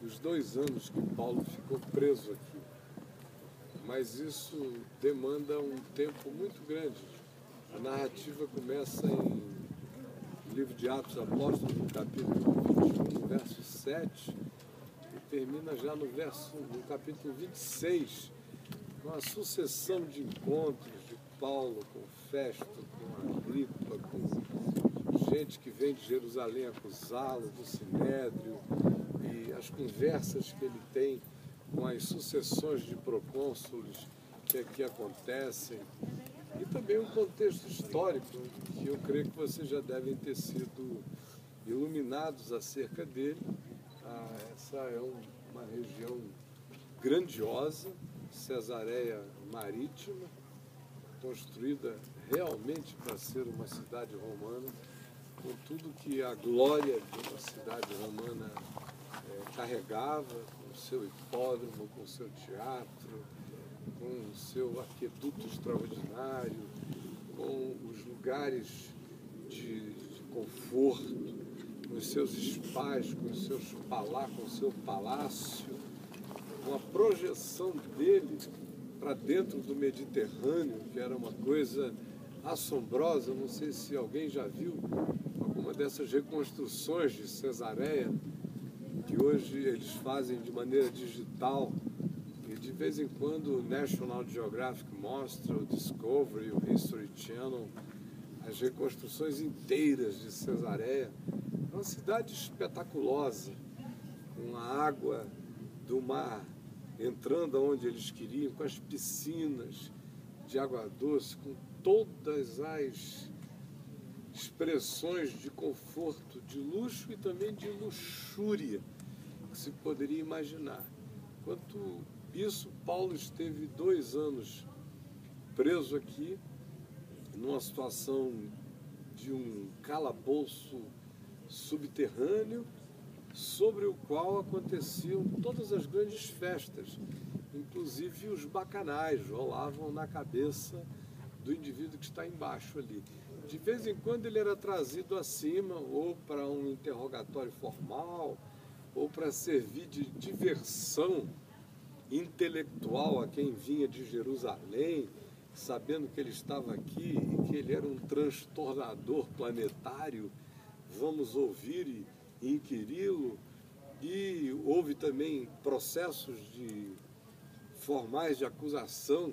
os 2 anos que Paulo ficou preso aqui. Mas isso demanda um tempo muito grande. A narrativa começa em livro de Atos Apóstolos, no capítulo 21, verso 7, e termina já no capítulo 26, com a sucessão de encontros de Paulo com Festo, com Agripa, com gente que vem de Jerusalém acusá-lo do Sinédrio, e as conversas que ele tem com as sucessões de procônsules que aqui acontecem, e também um contexto histórico que eu creio que vocês já devem ter sido iluminados acerca dele. Essa é uma região grandiosa, Cesareia Marítima, construída realmente para ser uma cidade romana, com tudo que a glória de uma cidade romana carregava, com o seu hipódromo, com o seu teatro, com o seu aqueduto extraordinário, com os lugares de conforto, com os seus spas, com o seu palácio, com a projeção dele para dentro do Mediterrâneo, que era uma coisa assombrosa. Não sei se alguém já viu alguma dessas reconstruções de Cesareia, que hoje eles fazem de maneira digital, e de vez em quando o National Geographic mostra, o Discovery, o History Channel, as reconstruções inteiras de Cesareia. É uma cidade espetaculosa, com a água do mar entrando onde eles queriam, com as piscinas de água doce, com todas as expressões de conforto, de luxo e também de luxúria que se poderia imaginar. Enquanto isso, Paulo esteve 2 anos preso aqui, numa situação de um calabouço subterrâneo, sobre o qual aconteciam todas as grandes festas, inclusive os bacanais rolavam na cabeça do indivíduo que está embaixo ali. De vez em quando ele era trazido acima, ou para um interrogatório formal, ou para servir de diversão intelectual a quem vinha de Jerusalém, sabendo que ele estava aqui e que ele era um transtornador planetário. Vamos ouvir e inquiri-lo. E houve também processos formais de acusação,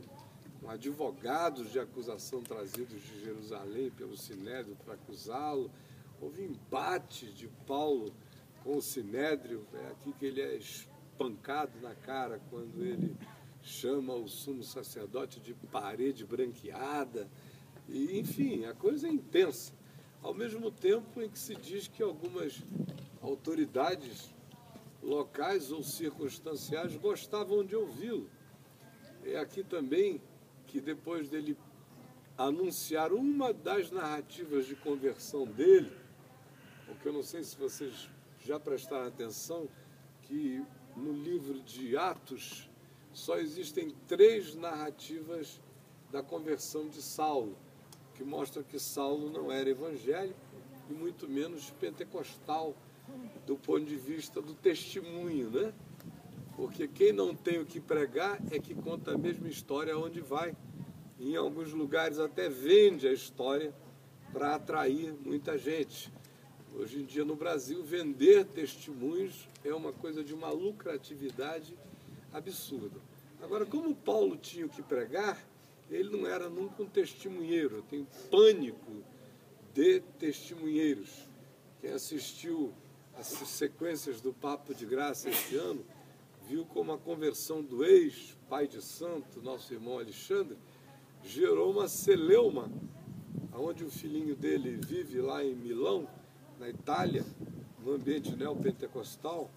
com advogados de acusação trazidos de Jerusalém pelo Sinédrio para acusá-lo. Houve embates de Paulo com o Sinédrio, é aqui que ele é espancado na cara quando ele chama o sumo sacerdote de parede branqueada. E, enfim, a coisa é intensa. Ao mesmo tempo em que se diz que algumas autoridades locais ou circunstanciais gostavam de ouvi-lo. É aqui também que, depois dele anunciar uma das narrativas de conversão dele, porque eu não sei se vocês já prestaram atenção, que no livro de Atos só existem 3 narrativas da conversão de Saulo, que mostram que Saulo não era evangélico e muito menos pentecostal do ponto de vista do testemunho, né? Porque quem não tem o que pregar é que conta a mesma história onde vai. Em alguns lugares até vende a história para atrair muita gente. Hoje em dia no Brasil, vender testemunhos é uma coisa de uma lucratividade absurda. Agora, como Paulo tinha o que pregar, ele não era nunca um testemunheiro. Eu tenho pânico de testemunheiros. Quem assistiu às sequências do Papo de Graça este ano, viu como a conversão do ex-pai de santo, nosso irmão Alexandre, gerou uma celeuma, onde o filhinho dele vive lá em Milão, na Itália, no ambiente neopentecostal,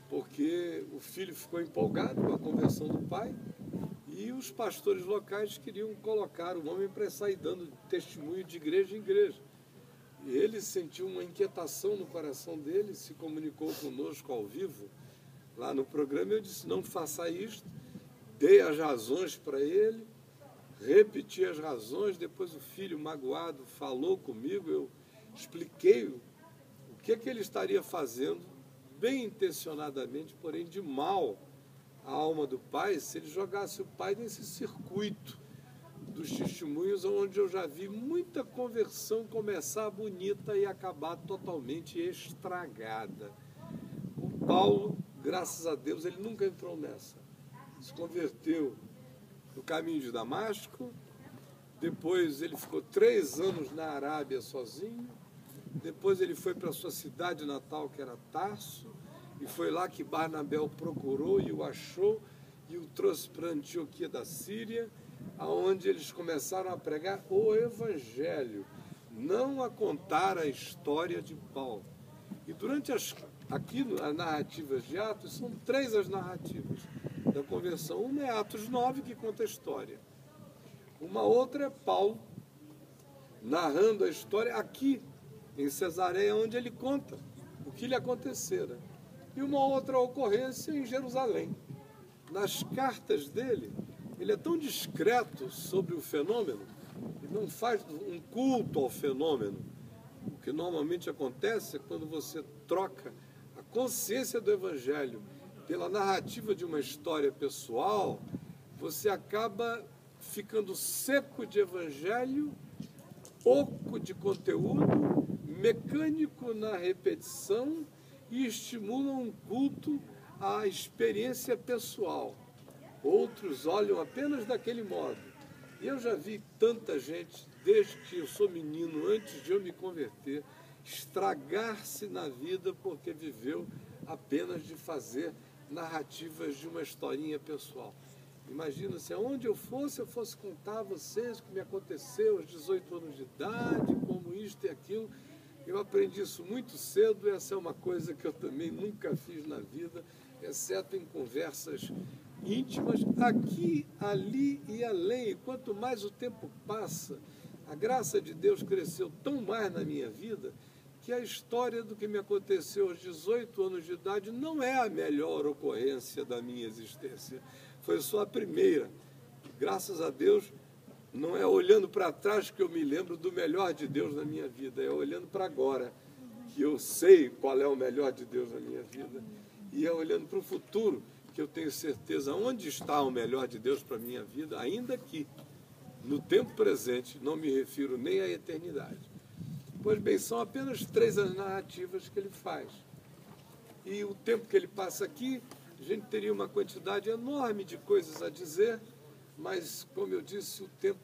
porque o filho ficou empolgado com a conversão do pai e os pastores locais queriam colocar o homem para sair dando testemunho de igreja em igreja. E ele sentiu uma inquietação no coração dele, se comunicou conosco ao vivo, lá no programa. Eu disse: não faça isto, dei as razões para ele, repeti as razões. Depois o filho magoado falou comigo, eu expliquei o que ele estaria fazendo bem intencionadamente, porém de mal, a alma do pai, se ele jogasse o pai nesse circuito dos testemunhos, onde eu já vi muita conversão começar bonita e acabar totalmente estragada. O Paulo, graças a Deus, ele nunca entrou nessa. Se converteu no caminho de Damasco, depois ele ficou 3 anos na Arábia sozinho, depois ele foi para a sua cidade natal, que era Tarso, e foi lá que Barnabé o procurou e o achou e o trouxe para Antioquia da Síria, aonde eles começaram a pregar o Evangelho, não a contar a história de Paulo. E durante as narrativas de Atos, são 3 as narrativas da conversão. Uma é Atos 9, que conta a história. Uma outra é Paulo narrando a história aqui, em Cesareia, onde ele conta o que lhe acontecera. E uma outra ocorrência em Jerusalém. Nas cartas dele, ele é tão discreto sobre o fenômeno, ele não faz um culto ao fenômeno. O que normalmente acontece é quando você troca a consciência do Evangelho pela narrativa de uma história pessoal, você acaba ficando seco de Evangelho, pouco de conteúdo, mecânico na repetição e estimula um culto à experiência pessoal. Outros olham apenas daquele modo. E eu já vi tanta gente, desde que eu sou menino, antes de eu me converter, estragar-se na vida porque viveu apenas de fazer narrativas de uma historinha pessoal. Imagina se aonde eu fosse contar a vocês o que me aconteceu aos 18 anos de idade, como isto e aquilo. Eu aprendi isso muito cedo, essa é uma coisa que eu também nunca fiz na vida, exceto em conversas íntimas, aqui, ali e além. E quanto mais o tempo passa, a graça de Deus cresceu tão mais na minha vida, que a história do que me aconteceu aos 18 anos de idade não é a melhor ocorrência da minha existência. Foi só a primeira. Graças a Deus, não é olhando para trás que eu me lembro do melhor de Deus na minha vida, é olhando para agora, que eu sei qual é o melhor de Deus na minha vida. E é olhando para o futuro, que eu tenho certeza onde está o melhor de Deus para a minha vida, ainda que no tempo presente, não me refiro nem à eternidade. Pois bem, são apenas 3 as narrativas que ele faz. E o tempo que ele passa aqui, a gente teria uma quantidade enorme de coisas a dizer, mas, como eu disse, o tempo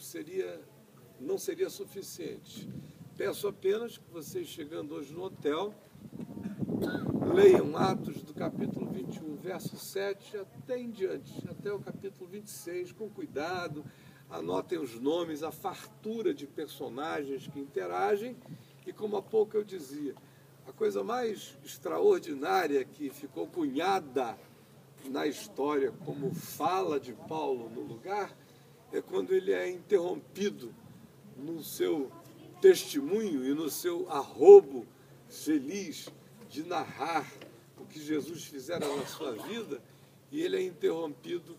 não seria suficiente. Peço apenas que vocês, chegando hoje no hotel, leiam Atos do capítulo 21, verso 7 até em diante, até o capítulo 26, com cuidado, anotem os nomes, a fartura de personagens que interagem, e como há pouco eu dizia, a coisa mais extraordinária que ficou cunhada na história como fala de Paulo no lugar, é quando ele é interrompido no seu testemunho e no seu arrobo feliz de narrar o que Jesus fizera na sua vida, e ele é interrompido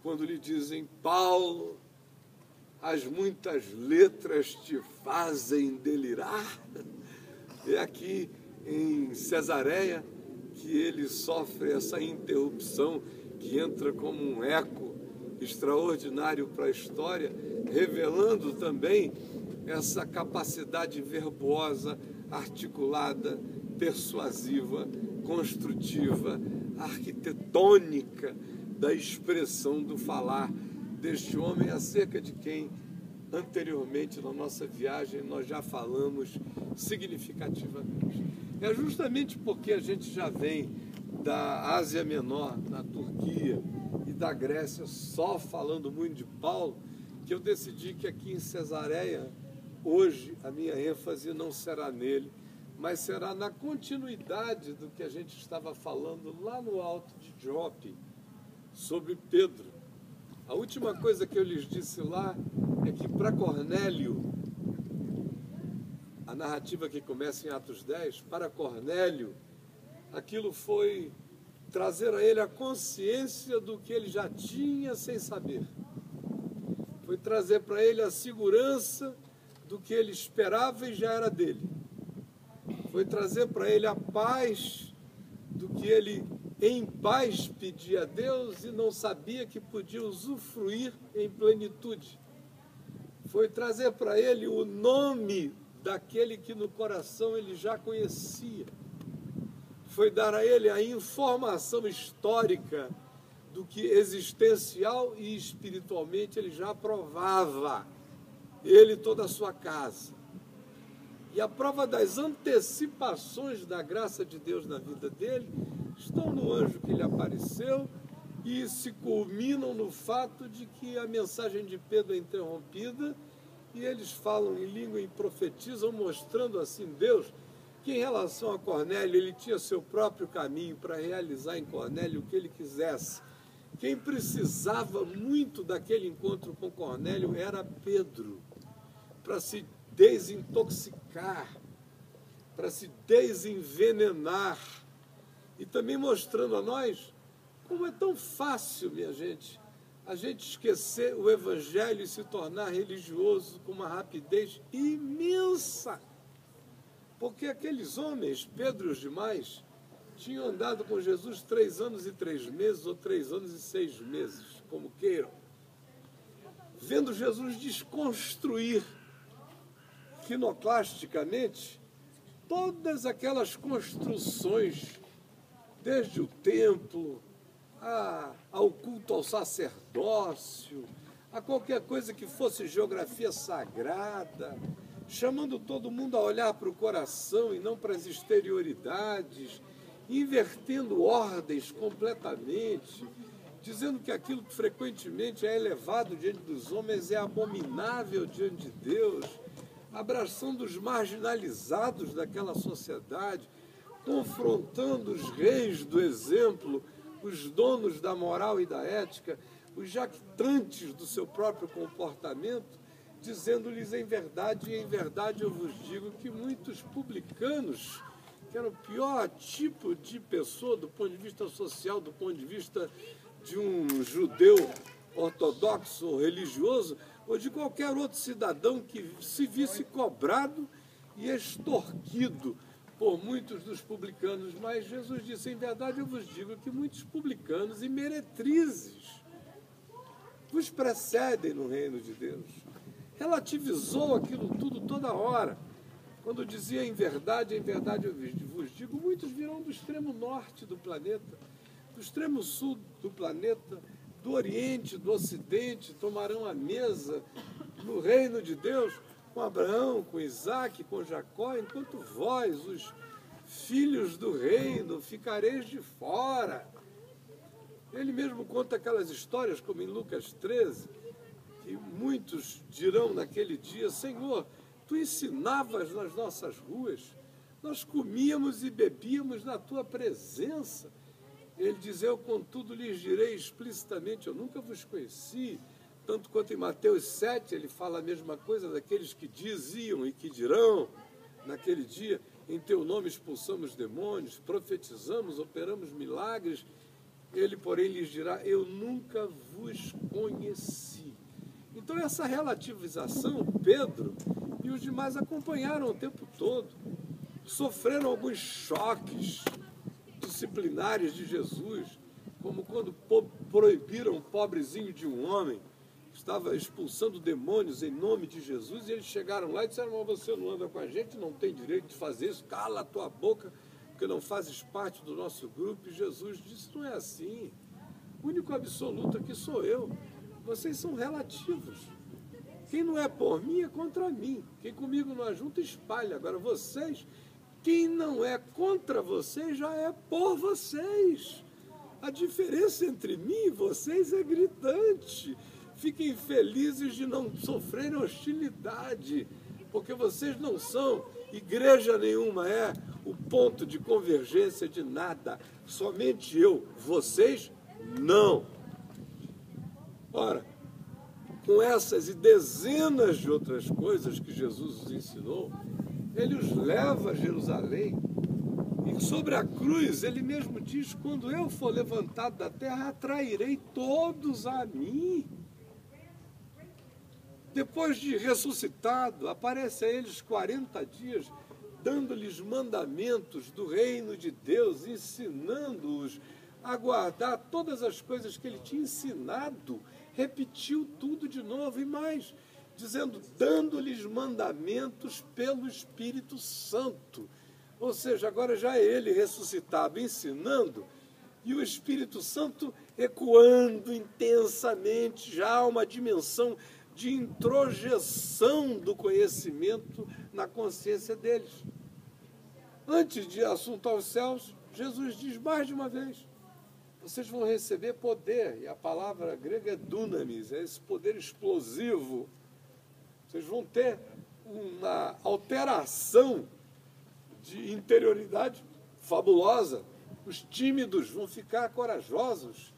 quando lhe dizem: Paulo, as muitas letras te fazem delirar. É aqui em Cesareia que ele sofre essa interrupção que entra como um eco extraordinário para a história, revelando também essa capacidade verbosa, articulada, persuasiva, construtiva, arquitetônica da expressão do falar deste homem, acerca de quem anteriormente na nossa viagem nós já falamos significativamente. É justamente porque a gente já vem da Ásia Menor, na Turquia e da Grécia, só falando muito de Paulo, que eu decidi que aqui em Cesareia, hoje, a minha ênfase não será nele, mas será na continuidade do que a gente estava falando lá no alto de Jope, sobre Pedro. A última coisa que eu lhes disse lá é que para Cornélio, a narrativa que começa em Atos 10, para Cornélio, aquilo foi trazer a ele a consciência do que ele já tinha sem saber. Foi trazer para ele a segurança do que ele esperava e já era dele. Foi trazer para ele a paz do que ele em paz pedia a Deus e não sabia que podia usufruir em plenitude. Foi trazer para ele o nome daquele que no coração ele já conhecia. Foi dar a ele a informação histórica do que existencial e espiritualmente ele já provava. Ele e toda a sua casa. E a prova das antecipações da graça de Deus na vida dele estão no anjo que lhe apareceu e se culminam no fato de que a mensagem de Pedro é interrompida e eles falam em língua e profetizam, mostrando assim Deus que em relação a Cornélio ele tinha seu próprio caminho para realizar em Cornélio o que ele quisesse. Quem precisava muito daquele encontro com Cornélio era Pedro, para se desintoxicar, para se desenvenenar, e também mostrando a nós como é tão fácil, minha gente, a gente esquecer o Evangelho e se tornar religioso com uma rapidez imensa. Porque aqueles homens, Pedro e os demais, tinham andado com Jesus 3 anos e 3 meses, ou 3 anos e 6 meses, como queiram, vendo Jesus desconstruir iconoclasticamente todas aquelas construções, desde o templo, ao culto ao sacerdócio, a qualquer coisa que fosse geografia sagrada, chamando todo mundo a olhar para o coração e não para as exterioridades, invertendo ordens completamente, dizendo que aquilo que frequentemente é elevado diante dos homens é abominável diante de Deus, abraçando os marginalizados daquela sociedade, confrontando os reis do exemplo, os donos da moral e da ética, os jactantes do seu próprio comportamento, dizendo-lhes em verdade eu vos digo que muitos publicanos, que eram o pior tipo de pessoa do ponto de vista social, do ponto de vista de um judeu ortodoxo ou religioso, ou de qualquer outro cidadão que se visse cobrado e extorquido por muitos dos publicanos. Mas Jesus disse, em verdade eu vos digo que muitos publicanos e meretrizes vos precedem no reino de Deus. Relativizou aquilo tudo toda hora. Quando dizia em verdade eu vos digo, muitos virão do extremo norte do planeta, do extremo sul do planeta, do Oriente, do Ocidente, tomarão a mesa no reino de Deus com Abraão, com Isaac, com Jacó, enquanto vós, os filhos do reino, ficareis de fora. Ele mesmo conta aquelas histórias, como em Lucas 13, que muitos dirão naquele dia, Senhor, Tu ensinavas nas nossas ruas, nós comíamos e bebíamos na Tua presença. Ele diz, eu contudo lhes direi explicitamente, eu nunca vos conheci, tanto quanto em Mateus 7, ele fala a mesma coisa daqueles que diziam e que dirão, naquele dia, em teu nome expulsamos demônios, profetizamos, operamos milagres, ele, porém, lhes dirá, eu nunca vos conheci. Então, essa relativização, Pedro e os demais acompanharam o tempo todo, sofreram alguns choques disciplinares de Jesus, como quando proibiram um pobrezinho de um homem que estava expulsando demônios em nome de Jesus, e eles chegaram lá e disseram, mas você não anda com a gente, não tem direito de fazer isso, cala a tua boca, porque não fazes parte do nosso grupo. E Jesus disse, não é assim, o único absoluto aqui sou eu, vocês são relativos, quem não é por mim é contra mim, quem comigo não ajunta espalha, agora vocês, quem não é contra vocês já é por vocês. A diferença entre mim e vocês é gritante. Fiquem felizes de não sofrerem hostilidade, porque vocês não são, igreja nenhuma é o ponto de convergência de nada. Somente eu, vocês não. Ora, com essas e dezenas de outras coisas que Jesus os ensinou, ele os leva a Jerusalém, e sobre a cruz ele mesmo diz, quando eu for levantado da terra, atrairei todos a mim. Depois de ressuscitado, aparece a eles 40 dias, dando-lhes mandamentos do reino de Deus, ensinando-os a guardar todas as coisas que ele tinha ensinado. Repetiu tudo de novo e mais, dizendo, dando-lhes mandamentos pelo Espírito Santo. Ou seja, agora já é ele ressuscitado, ensinando, e o Espírito Santo ecoando intensamente, já há uma dimensão de introjeção do conhecimento na consciência deles. Antes de assunto aos céus, Jesus diz mais de uma vez, vocês vão receber poder, e a palavra grega é dunamis, é esse poder explosivo. Vocês vão ter uma alteração de interioridade fabulosa. Os tímidos vão ficar corajosos.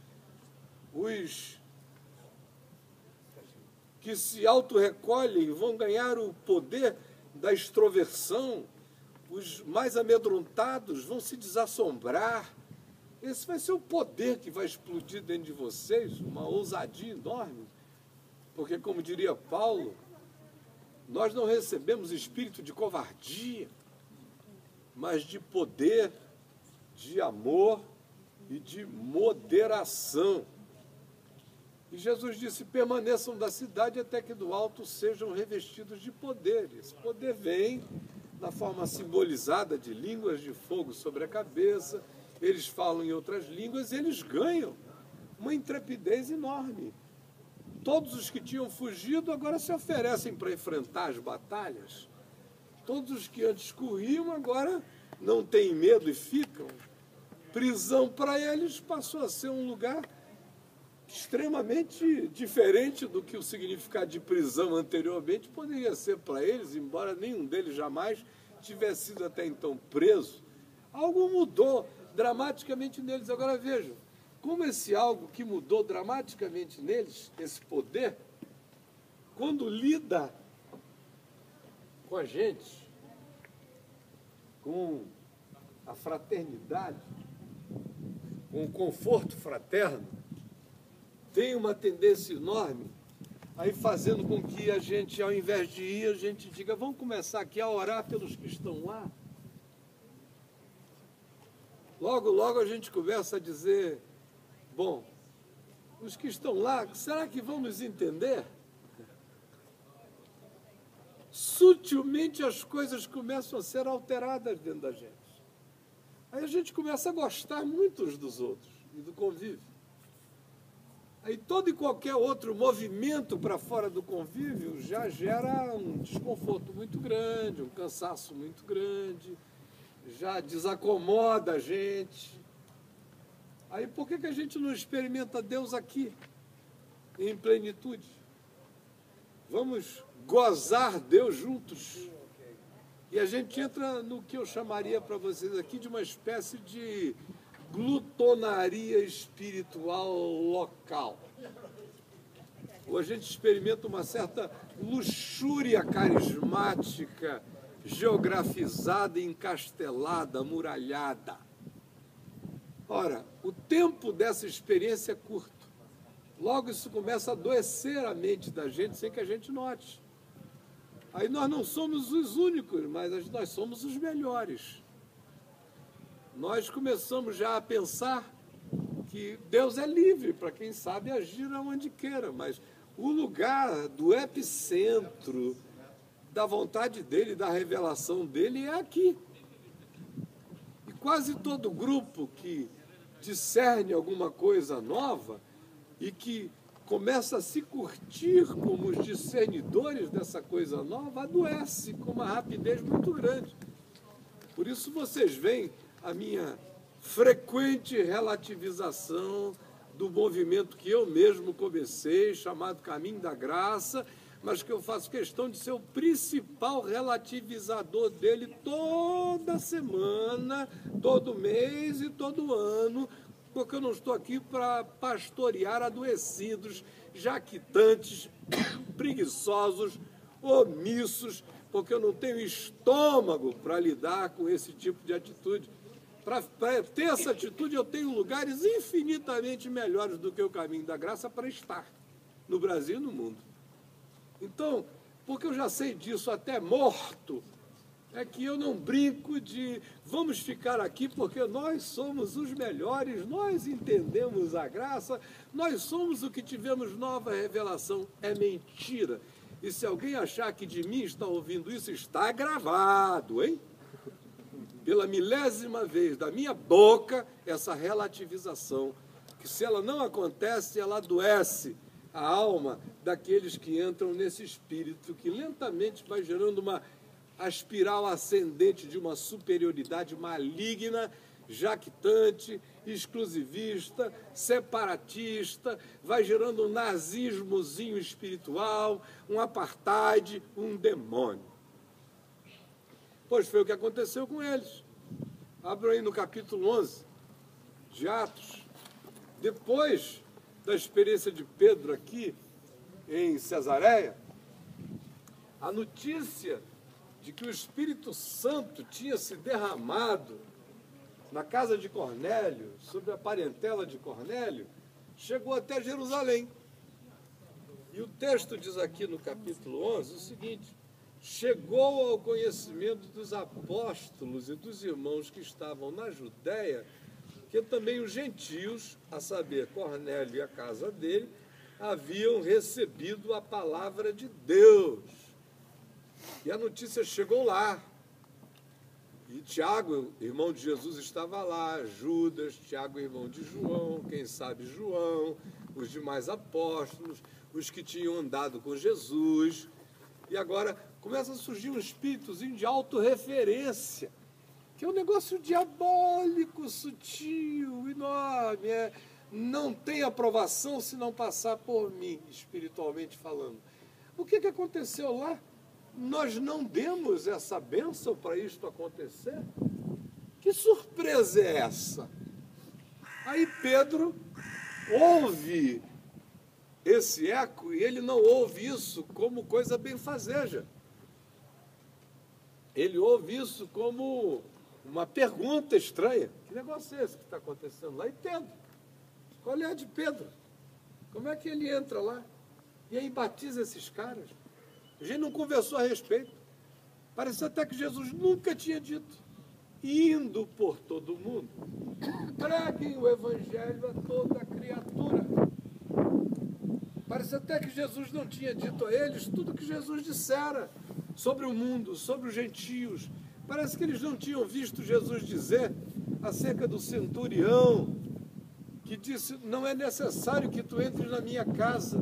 Os que se autorrecolhem vão ganhar o poder da extroversão. Os mais amedrontados vão se desassombrar. Esse vai ser o poder que vai explodir dentro de vocês, uma ousadia enorme. Porque, como diria Paulo, nós não recebemos espírito de covardia, mas de poder, de amor e de moderação. E Jesus disse, permaneçam da cidade até que do alto sejam revestidos de poder. Esse poder vem na forma simbolizada de línguas de fogo sobre a cabeça, eles falam em outras línguas e eles ganham uma intrepidez enorme. Todos os que tinham fugido agora se oferecem para enfrentar as batalhas. Todos os que antes corriam agora não têm medo e ficam. Prisão para eles passou a ser um lugar extremamente diferente do que o significado de prisão anteriormente poderia ser para eles, embora nenhum deles jamais tivesse sido até então preso. Algo mudou dramaticamente neles. Agora vejam, como esse algo que mudou dramaticamente neles, esse poder, quando lida com a gente, com a fraternidade, com o conforto fraterno, tem uma tendência enorme aí fazendo com que a gente, ao invés de ir, a gente diga, vamos começar aqui a orar pelos que estão lá. Logo, logo a gente começa a dizer, bom, os que estão lá, será que vão nos entender? Sutilmente as coisas começam a ser alteradas dentro da gente. Aí a gente começa a gostar muito uns dos outros e do convívio. Aí todo e qualquer outro movimento para fora do convívio já gera um desconforto muito grande, um cansaço muito grande, já desacomoda a gente. Aí por que a gente não experimenta Deus aqui, em plenitude? Vamos gozar Deus juntos. E a gente entra no que eu chamaria para vocês aqui de uma espécie de glutonaria espiritual local. Ou a gente experimenta uma certa luxúria carismática, geografizada, encastelada, amuralhada. Ora, o tempo dessa experiência é curto. Logo isso começa a adoecer a mente da gente sem que a gente note. Aí nós não somos os únicos, mas nós somos os melhores. Nós começamos já a pensar que Deus é livre para quem sabe agir aonde queira, mas o lugar do epicentro da vontade dele, da revelação dele é aqui. E quase todo grupo que discerne alguma coisa nova e que começa a se curtir como os discernidores dessa coisa nova, adoece com uma rapidez muito grande. Por isso vocês veem a minha frequente relativização do movimento que eu mesmo comecei, chamado Caminho da Graça, mas que eu faço questão de ser o principal relativizador dele toda semana, todo mês e todo ano, porque eu não estou aqui para pastorear adoecidos, jaquitantes, preguiçosos, omissos, porque eu não tenho estômago para lidar com esse tipo de atitude. Para ter essa atitude, eu tenho lugares infinitamente melhores do que o Caminho da Graça para estar, no Brasil e no mundo. Então, porque eu já sei disso até morto, é que eu não brinco de vamos ficar aqui porque nós somos os melhores, nós entendemos a graça, nós somos o que tivemos nova revelação. É mentira. E se alguém achar que de mim está ouvindo isso, está gravado, hein? Pela milésima vez da minha boca, essa relativização, que se ela não acontece, ela adoece a alma daqueles que entram nesse espírito, que lentamente vai gerando a espiral ascendente de uma superioridade maligna, jactante, exclusivista, separatista, vai gerando um nazismozinho espiritual, um apartheid, um demônio. Pois foi o que aconteceu com eles. Abram aí no capítulo 11 de Atos. Depois da experiência de Pedro aqui em Cesareia, a notícia de que o Espírito Santo tinha se derramado na casa de Cornélio, sobre a parentela de Cornélio, chegou até Jerusalém. E o texto diz aqui no capítulo 11 o seguinte: chegou ao conhecimento dos apóstolos e dos irmãos que estavam na Judéia, que também os gentios, a saber, Cornélio e a casa dele, haviam recebido a palavra de Deus. E a notícia chegou lá. E Tiago, irmão de Jesus, estava lá, Judas, Tiago, irmão de João, quem sabe João, os demais apóstolos, os que tinham andado com Jesus. E agora começa a surgir um espíritozinho de autorreferência, que é um negócio diabólico, sutil, enorme. Não tem aprovação se não passar por mim, espiritualmente falando. O que aconteceu lá? Nós não demos essa bênção para isto acontecer? Que surpresa é essa? Aí Pedro ouve esse eco e ele não ouve isso como coisa benfazeja. Ele ouve isso como uma pergunta estranha. Que negócio é esse que está acontecendo lá? E Pedro? Qual é a de Pedro? Como é que ele entra lá? E aí batiza esses caras? A gente não conversou a respeito. Parece até que Jesus nunca tinha dito: indo por todo mundo, preguem o evangelho a toda criatura. Parece até que Jesus não tinha dito a eles tudo que Jesus dissera sobre o mundo, sobre os gentios. Parece que eles não tinham visto Jesus dizer acerca do centurião, que disse: não é necessário que tu entres na minha casa,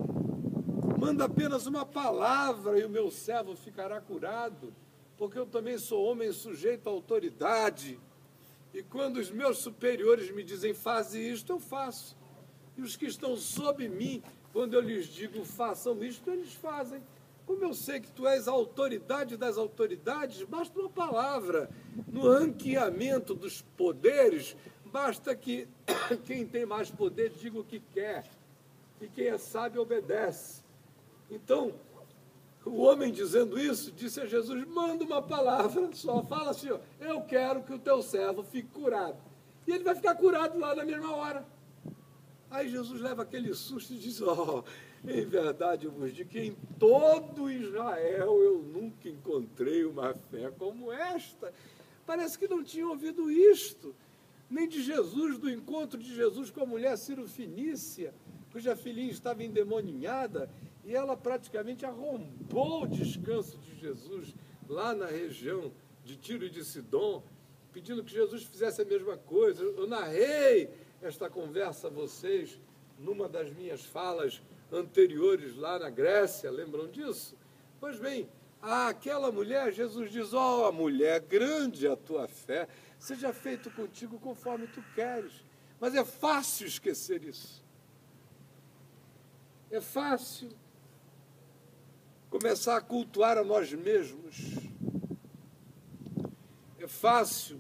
manda apenas uma palavra e o meu servo ficará curado, porque eu também sou homem sujeito à autoridade, e quando os meus superiores me dizem faze isto, eu faço, e os que estão sob mim, quando eu lhes digo façam isto, eles fazem. Como eu sei que tu és a autoridade das autoridades, basta uma palavra. No ranqueamento dos poderes, basta que quem tem mais poder diga o que quer, e quem é sábio obedece. Então, o homem dizendo isso, disse a Jesus: manda uma palavra só, fala assim, ó, eu quero que o teu servo fique curado. E ele vai ficar curado lá na mesma hora. Aí Jesus leva aquele susto e diz: em verdade eu vos digo que em todo Israel eu nunca encontrei uma fé como esta. Parece que não tinham ouvido isto, nem de Jesus, do encontro de Jesus com a mulher Cirofenícia, cuja filhinha estava endemoninhada, e ela praticamente arrombou o descanso de Jesus lá na região de Tiro e de Sidom, pedindo que Jesus fizesse a mesma coisa. Eu narrei esta conversa a vocês numa das minhas falas anteriores lá na Grécia, lembram disso? Pois bem, àquela mulher, Jesus diz: mulher, grande a tua fé, seja feito contigo conforme tu queres. Mas é fácil esquecer isso. É fácil começar a cultuar a nós mesmos. É fácil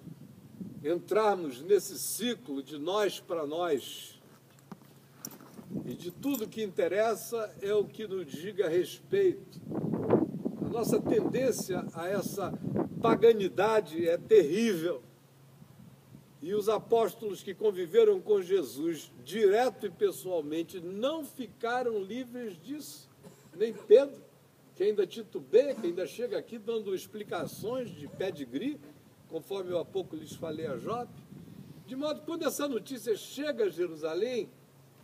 entrarmos nesse ciclo de nós para nós. E de tudo que interessa é o que nos diga respeito. A nossa tendência a essa paganidade é terrível. E os apóstolos que conviveram com Jesus, direto e pessoalmente, não ficaram livres disso. Nem Pedro, que ainda titubeia, que ainda chega aqui dando explicações de pedigree, conforme eu há pouco lhes falei a Jope, de modo que quando essa notícia chega a Jerusalém,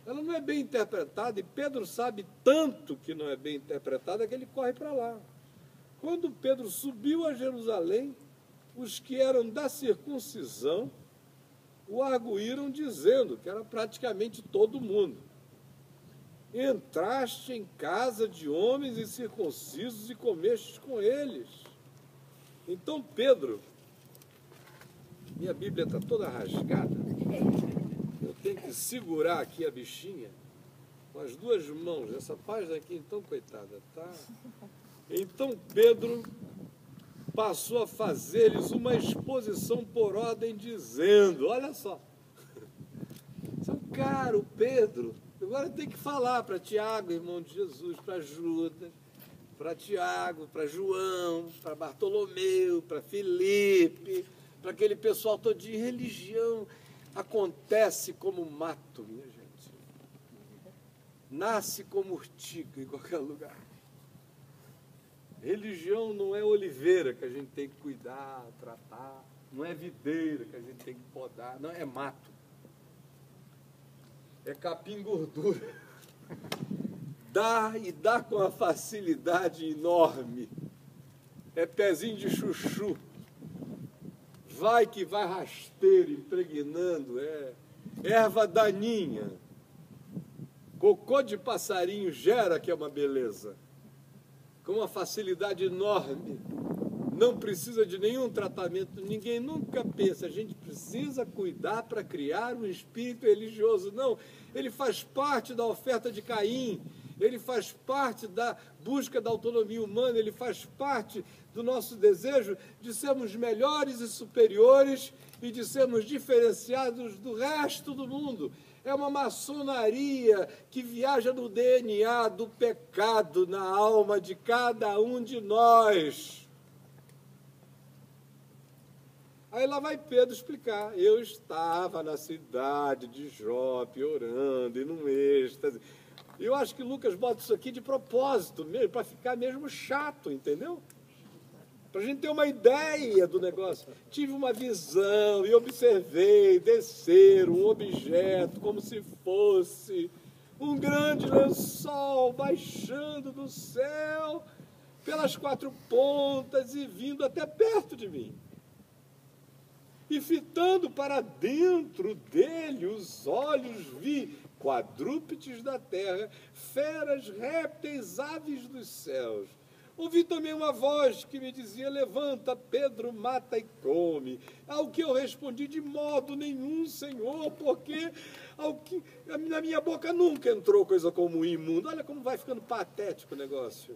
ela não é bem interpretada, e Pedro sabe tanto que não é bem interpretada que ele corre para lá. Quando Pedro subiu a Jerusalém, os que eram da circuncisão o arguíram dizendo que era praticamente todo mundo. Entraste em casa de homens incircuncisos e comeste com eles. Então Pedro, minha Bíblia está toda rasgada, eu tenho que segurar aqui a bichinha com as duas mãos, essa página aqui então, coitada, tá? Então Pedro passou a fazer-lhes uma exposição por ordem, dizendo, olha só, seu caro Pedro, agora tem que falar para Tiago, irmão de Jesus, para Judas, para Tiago, para João, para Bartolomeu, para Filipe, para aquele pessoal todo de religião. Acontece como mato, minha gente. Nasce como urtiga em qualquer lugar. Religião não é oliveira que a gente tem que cuidar, tratar, não é videira que a gente tem que podar, não, é mato. É capim gordura. Dá com uma facilidade enorme. É pezinho de chuchu. Vai que vai rasteiro, impregnando, é erva daninha. Cocô de passarinho gera, que é uma beleza. Com uma facilidade enorme. Não precisa de nenhum tratamento. Ninguém nunca pensa, a gente precisa cuidar para criar um espírito religioso. Não, ele faz parte da oferta de Caim. Ele faz parte da busca da autonomia humana, ele faz parte do nosso desejo de sermos melhores e superiores e de sermos diferenciados do resto do mundo. É uma maçonaria que viaja no DNA do pecado na alma de cada um de nós. Aí lá vai Pedro explicar. Eu estava na cidade de Jope orando e num êxtase. Eu acho que Lucas bota isso aqui de propósito mesmo, para ficar mesmo chato, entendeu? Para a gente ter uma ideia do negócio. Tive uma visão e observei descer um objeto como se fosse um grande lençol baixando do céu pelas quatro pontas e vindo até perto de mim. E fitando para dentro dele os olhos vi quadrúpedes da terra, feras, répteis, aves dos céus. Ouvi também uma voz que me dizia, levanta, Pedro, mata e come. Ao que eu respondi, de modo nenhum, Senhor, porque na minha boca nunca entrou coisa como imundo. Olha como vai ficando patético o negócio.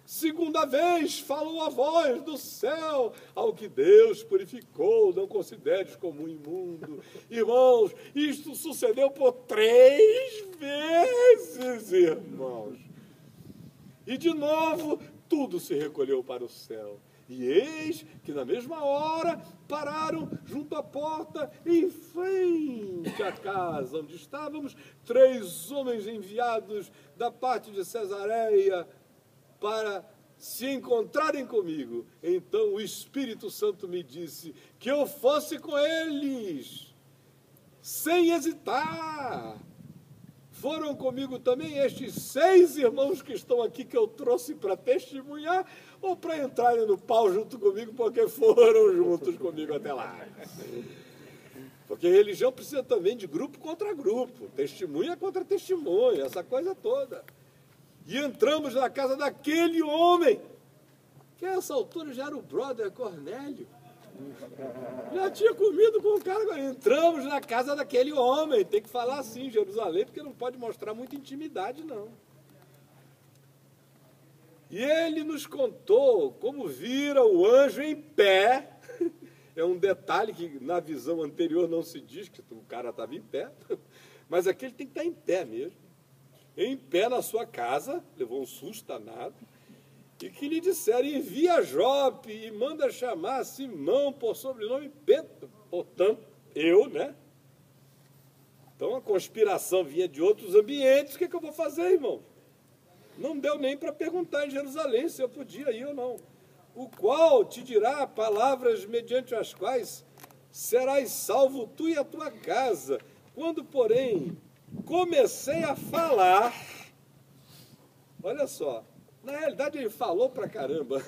Segunda vez falou a voz do céu, ao que Deus purificou, não consideres como imundo. Irmãos, isto sucedeu por 3 vezes, irmãos. E de novo, tudo se recolheu para o céu. E eis que na mesma hora pararam junto à porta, em frente à casa onde estávamos, 3 homens enviados da parte de Cesareia para se encontrarem comigo. Então o Espírito Santo me disse que eu fosse com eles, sem hesitar. Foram comigo também estes 6 irmãos que estão aqui, que eu trouxe para testemunhar, ou para entrarem no pau junto comigo, porque foram juntos comigo até lá. Porque religião precisa também de grupo contra grupo, testemunha contra testemunha, essa coisa toda. E entramos na casa daquele homem, que a essa altura já era o brother Cornélio. Já tinha comido com o cara, agora entramos na casa daquele homem. Tem que falar assim em Jerusalém, porque não pode mostrar muita intimidade, não. E ele nos contou como vira o anjo em pé. É um detalhe que na visão anterior não se diz que o cara estava em pé, mas aqui ele tem que estar em pé mesmo. Em pé na sua casa, levou um susto danado. E que lhe disseram, envia Jope e manda chamar Simão por sobrenome Pedro. Portanto, eu, né? Então a conspiração vinha de outros ambientes. O que é que eu vou fazer, irmão? Não deu nem para perguntar em Jerusalém se eu podia ir ou não. O qual te dirá palavras mediante as quais serás salvo tu e a tua casa. Quando, porém, comecei a falar, olha só, na realidade ele falou pra caramba.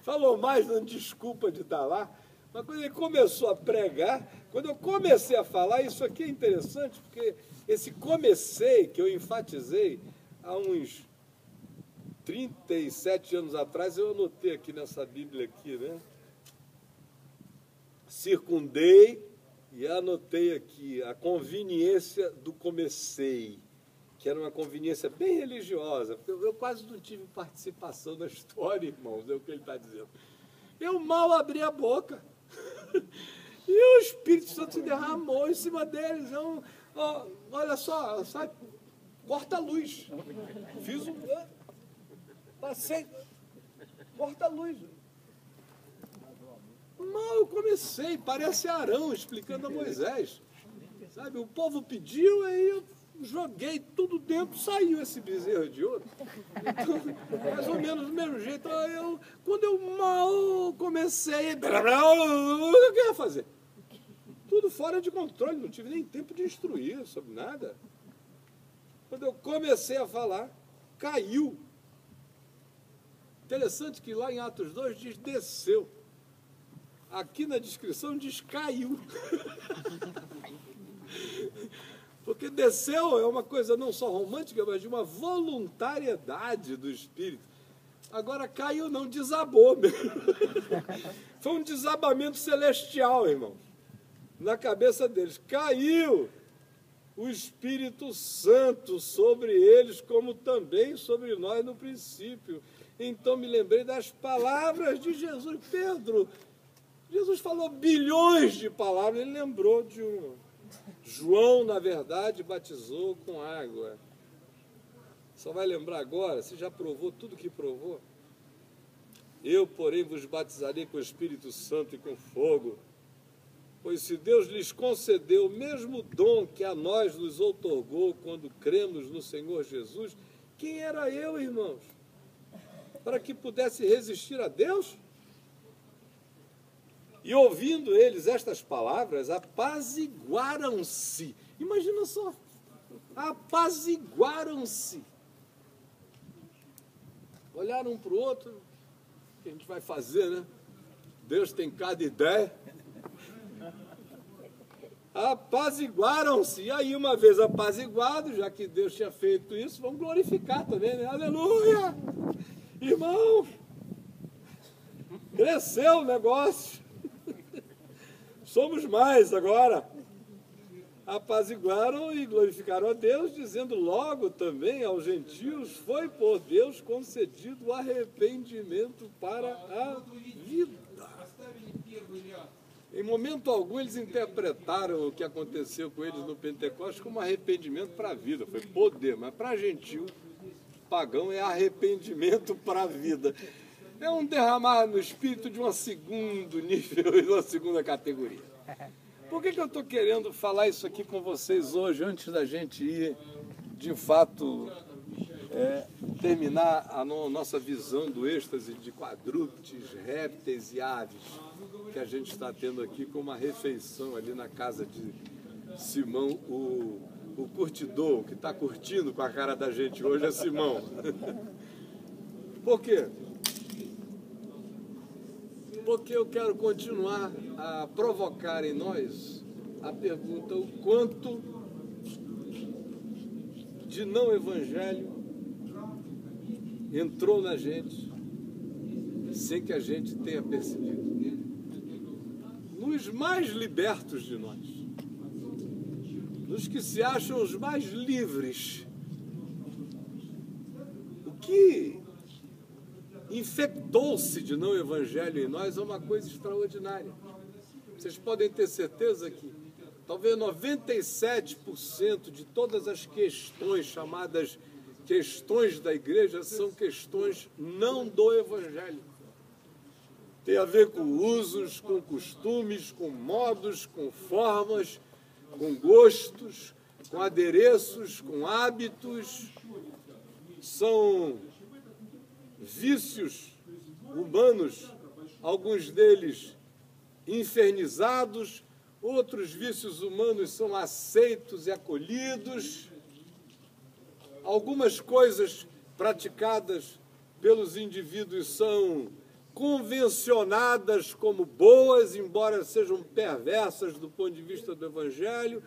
Falou mais dando desculpa de estar lá, mas quando ele começou a pregar, quando eu comecei a falar, isso aqui é interessante, porque esse comecei, que eu enfatizei há uns 37 anos atrás, eu anotei aqui nessa Bíblia aqui, né? Circundei e anotei aqui a conveniência do comecei, que era uma conveniência bem religiosa, porque eu quase não tive participação na história, irmãos, é o que ele está dizendo. Eu mal abri a boca e o Espírito Santo se derramou em cima deles. Olha só, sabe? Corta a luz. Fiz um... Passei, corta a luz. Mal eu comecei, parece Arão explicando a Moisés. Sabe, o povo pediu, aí eu joguei tudo dentro, saiu esse bezerro de ouro. Então, mais ou menos do mesmo jeito, quando eu mal comecei, o que eu ia fazer? Tudo fora de controle, não tive nem tempo de instruir sobre nada. Quando eu comecei a falar, caiu. Interessante que lá em Atos 2 diz desceu. Aqui na descrição diz caiu. Porque desceu é uma coisa não só romântica, mas de uma voluntariedade do Espírito. Agora caiu não, desabou mesmo. Foi um desabamento celestial, irmão. Na cabeça deles. Caiu o Espírito Santo sobre eles, como também sobre nós no princípio. Então me lembrei das palavras de Jesus. Pedro, Jesus falou bilhões de palavras, ele lembrou de um. João, na verdade, batizou com água. Só vai lembrar agora, você já provou tudo que provou? Eu, porém, vos batizarei com o Espírito Santo e com fogo. Pois se Deus lhes concedeu o mesmo dom que a nós nos outorgou quando cremos no Senhor Jesus, quem era eu, irmãos? Para que pudesse resistir a Deus? E ouvindo eles estas palavras, apaziguaram-se. Imagina só, apaziguaram-se. Olharam um para o outro, o que a gente vai fazer, né? Deus tem cada ideia. Apaziguaram-se. E aí, uma vez apaziguado, já que Deus tinha feito isso, vamos glorificar também, né? Aleluia! Irmão, cresceu o negócio. Somos mais agora. Apaziguaram e glorificaram a Deus, dizendo logo também aos gentios, foi por Deus concedido o arrependimento para a vida. Em momento algum eles interpretaram o que aconteceu com eles no Pentecostes como arrependimento para a vida. Foi poder, mas para gentio, pagão é arrependimento para a vida. É um derramar no espírito de um segundo nível e uma segunda categoria. Por que eu estou querendo falar isso aqui com vocês hoje, antes da gente ir, de fato, terminar a nossa visão do êxtase de quadrúpedes, répteis e aves, que a gente está tendo aqui com uma refeição ali na casa de Simão, o curtidor, que está curtindo com a cara da gente hoje é Simão. Por quê? Porque eu quero continuar a provocar em nós a pergunta: o quanto de não evangelho entrou na gente sem que a gente tenha percebido? Nos mais libertos de nós, nos que se acham os mais livres, o que infectou-se de não evangelho em nós é uma coisa extraordinária. Vocês podem ter certeza que talvez 97% de todas as questões chamadas questões da igreja são questões não do evangelho. Tem a ver com usos, com costumes, com modos, com formas, com gostos, com adereços, com hábitos, são vícios humanos, alguns deles infernizados, outros vícios humanos são aceitos e acolhidos. Algumas coisas praticadas pelos indivíduos são convencionadas como boas, embora sejam perversas do ponto de vista do Evangelho.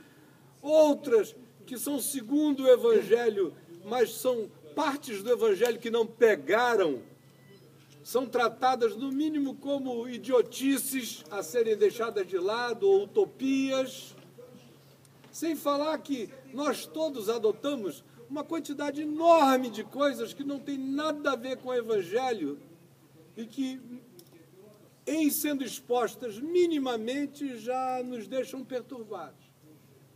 Outras que são segundo o Evangelho, mas são partes do Evangelho que não pegaram, são tratadas, no mínimo, como idiotices a serem deixadas de lado, ou utopias. Sem falar que nós todos adotamos uma quantidade enorme de coisas que não tem nada a ver com o Evangelho e que, em sendo expostas minimamente, já nos deixam perturbados.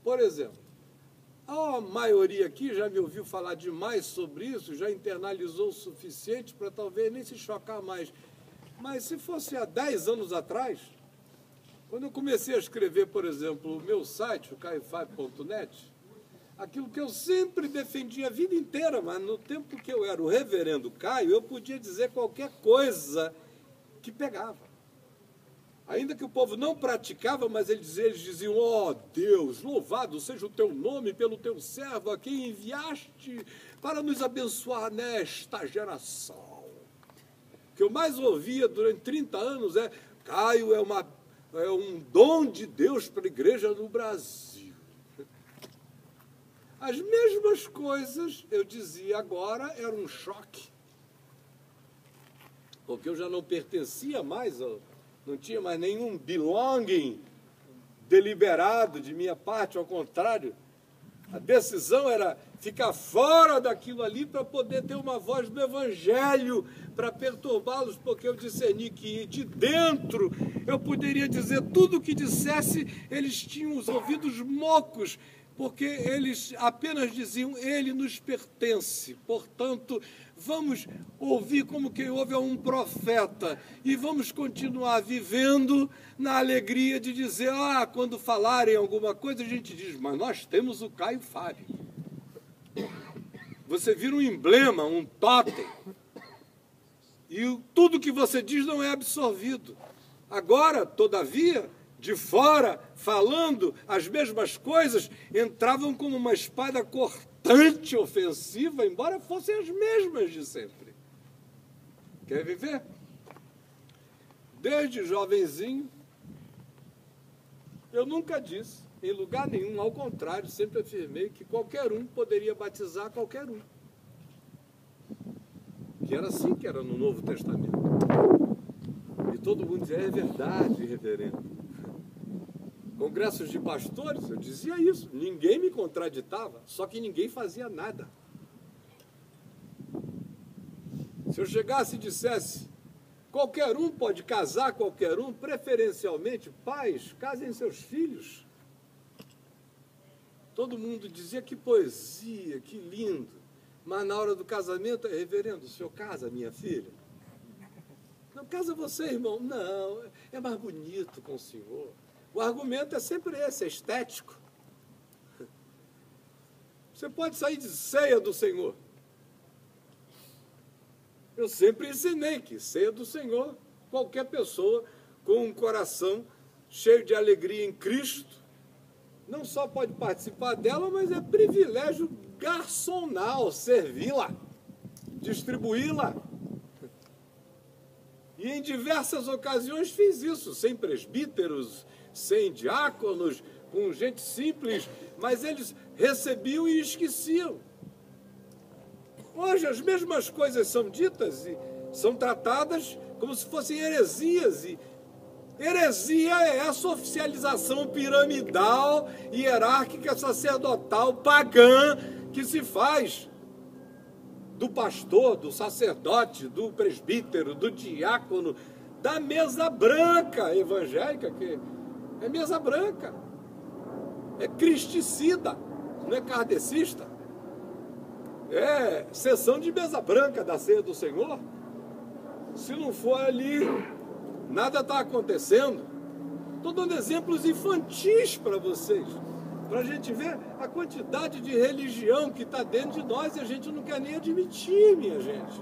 Por exemplo, a maioria aqui já me ouviu falar demais sobre isso, já internalizou o suficiente para talvez nem se chocar mais. Mas se fosse há 10 anos atrás, quando eu comecei a escrever, por exemplo, o meu site, o caiofabe.net, aquilo que eu sempre defendi a vida inteira, mas no tempo que eu era o reverendo Caio, eu podia dizer qualquer coisa que pegava. Ainda que o povo não praticava, mas eles diziam: ó Deus, louvado seja o teu nome pelo teu servo a quem enviaste para nos abençoar nesta geração. O que eu mais ouvia durante 30 anos é: Caio é um dom de Deus para a igreja no Brasil. As mesmas coisas, eu dizia agora, era um choque. Porque eu já não pertencia mais não tinha mais nenhum belonging deliberado de minha parte, ao contrário. A decisão era ficar fora daquilo ali para poder ter uma voz do Evangelho, para perturbá-los, porque eu discerni que de dentro eu poderia dizer tudo o que dissesse, eles tinham os ouvidos mocos, porque eles apenas diziam: ele nos pertence, portanto, vamos ouvir como quem ouve a um profeta e vamos continuar vivendo na alegria de dizer: quando falarem alguma coisa, a gente diz, mas nós temos o Caio Fábio. Você vira um emblema, um tótem, e tudo que você diz não é absorvido. Agora, todavia, de fora, falando as mesmas coisas, entravam como uma espada cortante, ofensiva, embora fossem as mesmas de sempre. Quer viver? Desde jovenzinho, eu nunca disse, em lugar nenhum, ao contrário, sempre afirmei que qualquer um poderia batizar qualquer um. Que era assim que era no Novo Testamento. E todo mundo dizia: é verdade, reverendo. Congressos de pastores, eu dizia isso, ninguém me contraditava, só que ninguém fazia nada. Se eu chegasse e dissesse: qualquer um pode casar qualquer um, preferencialmente pais, casem seus filhos. Todo mundo dizia: que poesia, que lindo. Mas na hora do casamento: reverendo, o senhor casa minha filha? Não, casa você, irmão. Não, é mais bonito com o senhor. O argumento é sempre esse, é estético. Você pode sair de ceia do Senhor. Eu sempre ensinei que ceia do Senhor, qualquer pessoa com um coração cheio de alegria em Cristo, não só pode participar dela, mas é privilégio garçonal servi-la, distribuí-la. E em diversas ocasiões fiz isso, sem presbíteros, sem diáconos, com gente simples, mas eles recebiam e esqueciam. Hoje as mesmas coisas são ditas e são tratadas como se fossem heresias. E heresia é essa oficialização piramidal, hierárquica, sacerdotal, pagã, que se faz do pastor, do sacerdote, do presbítero, do diácono, da mesa branca evangélica, que é mesa branca, é cristicida, não é kardecista, é sessão de mesa branca da ceia do Senhor. Se não for ali, nada está acontecendo. Estou dando exemplos infantis para vocês. para a gente ver a quantidade de religião que está dentro de nós e a gente não quer nem admitir, minha gente.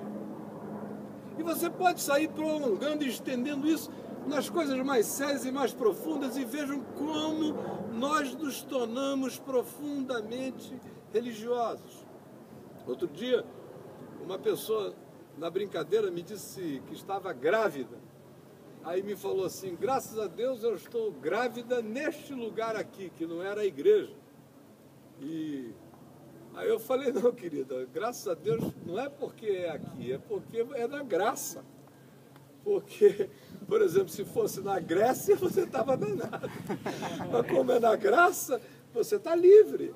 E você pode sair prolongando e estendendo isso nas coisas mais sérias e mais profundas, e vejam como nós nos tornamos profundamente religiosos. Outro dia, uma pessoa, na brincadeira, me disse que estava grávida. Aí me falou assim: graças a Deus eu estou grávida neste lugar aqui, que não era a igreja. E aí eu falei: não, querida, graças a Deus não é porque é aqui, é porque é na graça. Porque, por exemplo, se fosse na Grécia, você estava danado. Mas como é na graça, você está livre.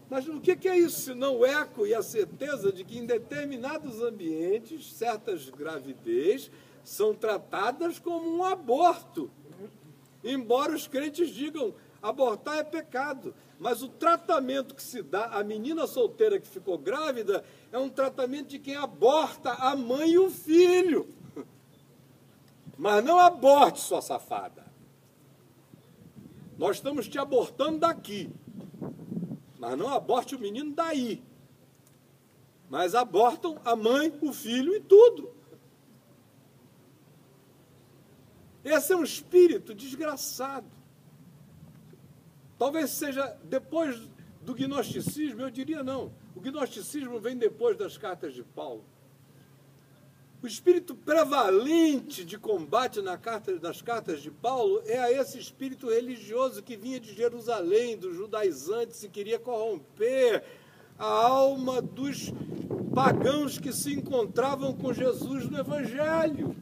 Mas o que é isso, senão o eco e a certeza de que em determinados ambientes, certas gravidez são tratadas como um aborto. Embora os crentes digam, abortar é pecado. Mas o tratamento que se dá à menina solteira que ficou grávida é um tratamento de quem aborta a mãe e o filho. Mas não aborte, sua safada. Nós estamos te abortando daqui. Mas não aborte o menino daí. Mas abortam a mãe, o filho e tudo. Esse é um espírito desgraçado. Talvez seja depois do gnosticismo, eu diria não. O gnosticismo vem depois das cartas de Paulo. O espírito prevalente de combate nas cartas de Paulo é a esse espírito religioso que vinha de Jerusalém, dos judaizantes, e queria corromper a alma dos pagãos que se encontravam com Jesus no Evangelho.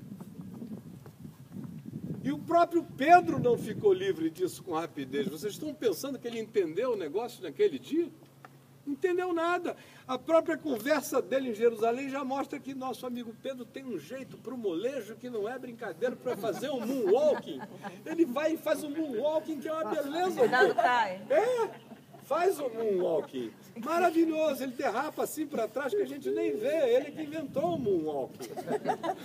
E o próprio Pedro não ficou livre disso com rapidez. Vocês estão pensando que ele entendeu o negócio naquele dia? Não entendeu nada. A própria conversa dele em Jerusalém já mostra que nosso amigo Pedro tem um jeito para o molejo que não é brincadeira, para fazer um moonwalking. Ele vai e faz um moonwalking que é uma beleza. Cuidado, cai. Faz um moonwalking. Maravilhoso. Ele derrapa assim para trás que a gente nem vê. Ele que inventou o moonwalking.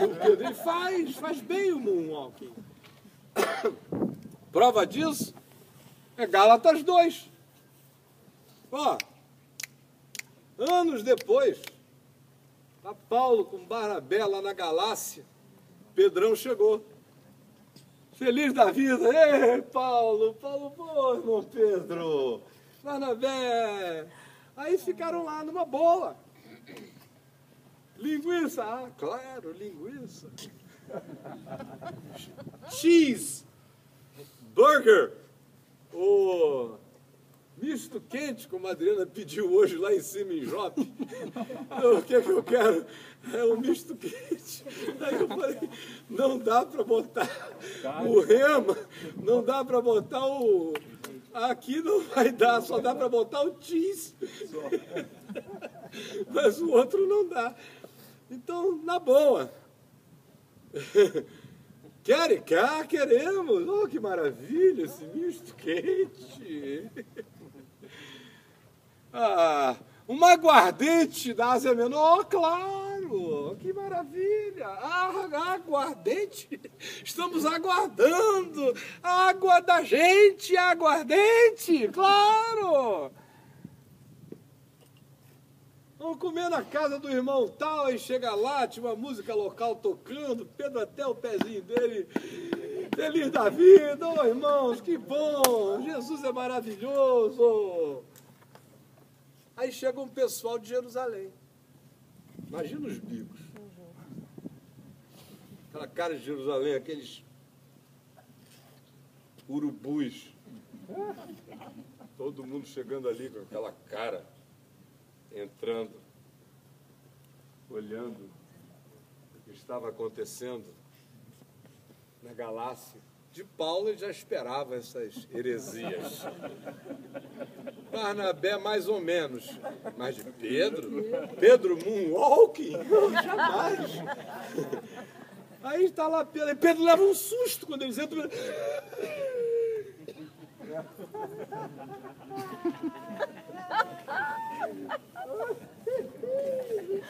O Pedro, ele faz bem o moonwalking. Prova disso é Gálatas 2. Ó, anos depois, a Paulo com Barnabé lá na Galácia, Pedrão chegou. Feliz da vida. Ei, Paulo, pô, irmão Pedro, Barnabé. Aí ficaram lá numa boa. Linguiça, ah, claro, linguiça. Cheese, burger, o misto quente, como a Adriana pediu hoje lá em cima em Jope. O que é que eu quero? É um misto quente. Aí eu falei, não dá para botar o rema, não dá para botar o... Aqui não vai dar, só dá para botar o cheese. Mas o outro não dá. Então, na boa. Querem cá? Queremos. Oh, que maravilha esse misto quente. Ah, uma aguardente da Ásia Menor, claro. Que maravilha. Ah, aguardente. Estamos aguardando. A água da gente, aguardente, claro. Vamos comer na casa do irmão tal, aí chega lá, tinha uma música local tocando, Pedro até o pezinho dele, feliz da vida, oh, irmãos, que bom, Jesus é maravilhoso. Aí chega um pessoal de Jerusalém, imagina os bicos, aquela cara de Jerusalém, aqueles urubus, todo mundo chegando ali com aquela cara, entrando, olhando o que estava acontecendo na Galácia. De Paulo ele já esperava essas heresias. Barnabé mais ou menos, mas de Pedro moonwalking? Não, jamais. Aí está lá Pedro, e Pedro leva um susto quando eles entram.